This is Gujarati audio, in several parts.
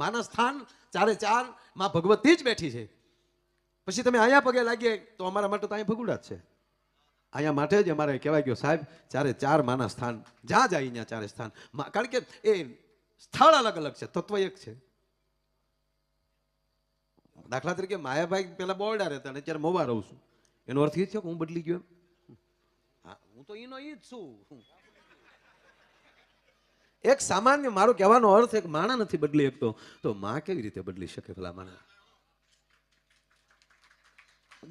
માના સ્થાન ચારે ચાર માં ભગવતી જ બેઠી છે. પછી તમે અહીંયા પગે લાગીએ તો અમારા માટે તો અહીંયા ભગુડા જ છે. અહીંયા માટે જ અમારે કહેવાય ગયો સાહેબ ચારે ચાર માના સ્થાન જ્યાં જાય ત્યાં ચારે સ્થાન. કારણ કે એ સ્થળ અલગ અલગ છે, તત્વ એક છે. દાખલા તરીકે માયાભાઈ પેલા બોરડા રહેતા અને અત્યારે મોવા રહું છું, એનો અર્થ એ છે કે હું બદલી ગયો. હા, હું તો એનો ઈ જ છું. એક સામાન્ય મારો કહેવાનો અર્થ એક માણા નથી બદલી શકતો, તો માં કેવી રીતે બદલી શકે ભલા માણા?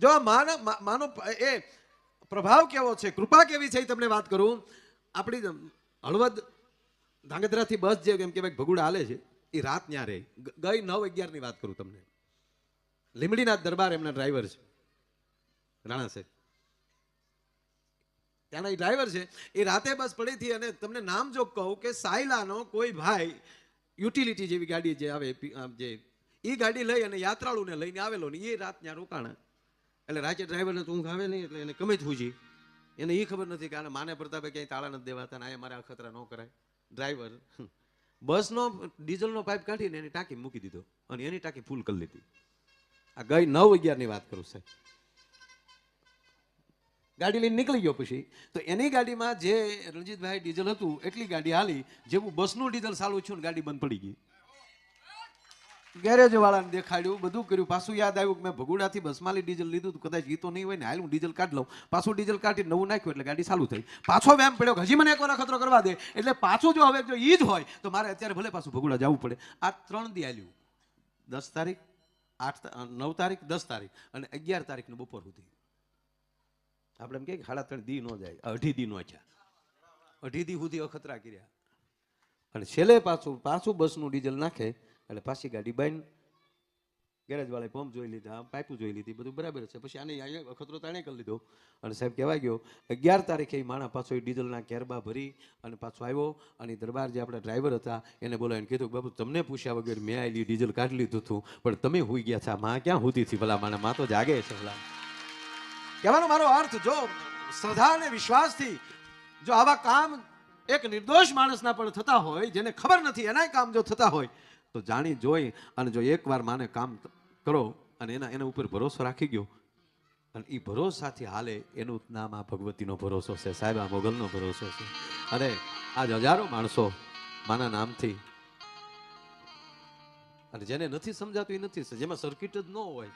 જો માનો એ પ્રભાવ કેવો છે, કૃપા કેવી છે, એ તમને વાત કરું. આપણી હળવદ ધાંગધ્રાથી બસ જે એમ કે ભગુડા હાલે છે, એ રાત ન્યા રહે. ગઈ 9-11 ની વાત કરું તમને. લીમડીના દરબાર એમના ડ્રાઈવર છે, રાણા સાહેબ ત્યાંના એ ડ્રાઈવર છે. એ રાતે બસ પડી હતી અને તમને નામ જો કહું કે સાયલાનો કોઈ ભાઈ યુટિલિટી જેવી ગાડી જે આવે જે એ ગાડી લઈ અને યાત્રાળુને લઈને આવેલો ને એ રાત ત્યાં રોકાણા. એટલે રાતે ડ્રાઈવરને તો ઊંઘ આવે નહીં, એટલે એને ગમે જ હુજી. એને એ ખબર નથી કે આને માને પ્રતાપે ક્યાંય તાળા નથી દેવાતા, અહીંયા મારે અખતરા ન કરાય. ડ્રાઈવર બસનો ડીઝલનો પાઇપ કાઢીને એની ટાંકી મૂકી દીધો અને એની ટાંકી ફૂલ કરી લીધી. આ ગઈ 9-11 ની વાત કરું સાહેબ. ગાડી લઈને નીકળી ગયો. પછી તો એની ગાડીમાં જે રણજીતભાઈ ડીઝલ હતું એટલી ગાડી હાલી. જેવું બસનું ડીઝલ ચાલુ થયું ને ગાડી બંધ પડી ગઈ. ગેરેજ વાળાને દેખાડ્યું, બધું કર્યું. પાછું યાદ આવ્યું કે મેં ભગુડાથી બસમાલી ડીઝલ લીધું હતું, કદાચ એ તો નહીં હોય ને, હાલ હું ડીઝલ કાઢી લઉં. પાછું ડીઝલ કાઢી નવું નાખ્યું એટલે ગાડી ચાલુ થઈ. પાછો વેમ પડ્યો કે હજી મને એકવાર અખતરો કરવા દે. એટલે પાછું જો હવે જો ઈ જ હોય તો મારે અત્યારે ભલે પાછું ભગુડા જવું પડે. આ 3 દી હાલ્યું. 10 તારીખ, 9 તારીખ, 10 તારીખ અને 11 તારીખનું બપોર સુધી. આપણે એમ કે 3.5 દી ન જાય, 2.5 દી નો છે. 2.5 દી સુધી અખતરા કર્યા અને છેલ્લે પાછું બસનું ડીઝલ નાખે એટલે પાછી ગાડી બાંધ. ગેરેજ વાળાએ પંપ જોઈ લીધા, પાઇપું જોઈ લીધી, બધું બરાબર છે. પછી આને અહીંયા અખતરો તાણે કરી લીધો અને સાહેબ કહેવાય ગયો 11 તારીખે માણા પાછો એ ડીઝલના કેરબા ભરી અને પાછો આવ્યો. અને દરબાર જે આપણા ડ્રાઈવર હતા એને બોલાવીને કીધું, બાબુ તમને પૂછ્યા વગર મેં આવેલી ડીઝલ કાઢી લીધું હતું, પણ તમે હોઈ ગયા હતા. માં ક્યાં હોતી હતી ભલા માણા? માં તો જાગે છે ભલા. કહેવાનો મારો અર્થ, જો શ્રદ્ધા અને વિશ્વાસથી જો આવા કામ એક નિર્દોષ માણસના પણ થતા હોય, જેને ખબર નથી એના કામ જો થતા હોય, તો જાણી જોઈ અને જો એકવાર માને કામ કરો અને એના ઉપર ભરોસો રાખી ગયો અને એ ભરોસાથી હાલે, એનું નામ આ ભગવતીનો ભરોસો છે સાહેબ, આ મોગલનો ભરોસો છે. અને આજ હજારો માણસો માના નામથી, અને જેને નથી સમજાતું એ નથી, જેમાં સર્કિટ જ ન હોય,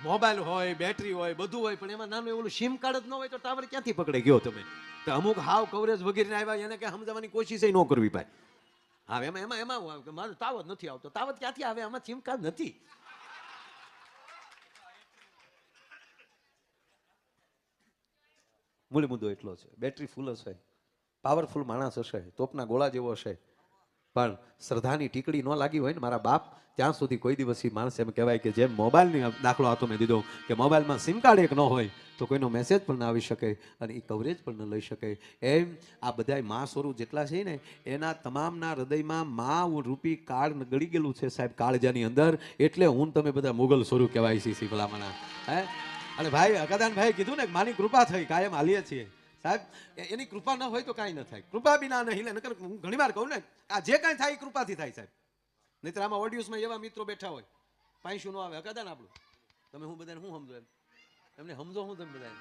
મોબાઈલ હોય, બેટરી હોય, બધું હોય, પણ એમાં નાનું એવું સિમ કાર્ડ જ ન હોય તો ટાવર ક્યાંથી પકડે ગયો તમે? તો અમુક હાવ કવરેજ વગેરે આવ્યા એને કઈ સમજાવવાની કોશિશ ન કરવી ભાઈ. હા, એમાં મારે તાવત નથી આવતો. તાવત ક્યાંથી આવે? આમાં સિમ કાર્ડ નથી. મૂળ મુદ્દો એટલો છે, બેટરી ફૂલ હશે, પાવરફુલ માણસ હશે, તોપના ગોળા જેવો હશે, પણ શ્રદ્ધાની ટીકડી ન લાગી હોય ને મારા બાપ, ત્યાં સુધી કોઈ દિવસ એ માણસ એમ કહેવાય કે જેમ મોબાઈલની દાખલો હતો મેં દીધો કે મોબાઈલમાં સિમ કાર્ડ એક ન હોય તો કોઈનો મેસેજ પણ ના આવી શકે અને એ કવરેજ પણ ન લઈ શકે. એમ આ બધા મા સ્વરૂપ જેટલા છે ને એના તમામના હૃદયમાં મા રૂપી કાર્ડ ગળી ગયેલું છે સાહેબ, કાળજાની અંદર. એટલે હું તમે બધા મુગલ સ્વરૂપ કહેવાય છે ભલામણા. હે, અને ભાઈ અગાદાન કીધું ને માની કૃપા થઈ, કાયમ હાલીએ છીએ સાહેબ. એની કૃપા ન હોય તો કાંઈ ન થાય. કૃપા બી ના નહીં. હું ઘણી વાર કહું ને, આ જે કાંઈ થાય એ કૃપાથી થાય સાહેબ. નહીતર આમાં ઓડિયન્સમાં એવા મિત્રો બેઠા હોય, પાંચું ન આવે. અગાદાન આપણું તમે હું બધાને શું સમજો? એમને સમજો હું તમે બધા?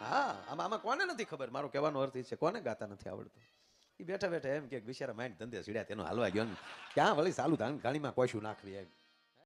હા, આમાં કોને નથી ખબર? મારો કહેવાનો અર્થ એ છે, કોને ગાતા નથી આવડતું? એ બેઠા બેઠા એમ કે બિચારા માઇન્ડ ધંધે સીડ્યા તેનો હાલવા ગયો ને ક્યાં વળી ચાલુ ગાડીમાં કોશું નાખવી એમ.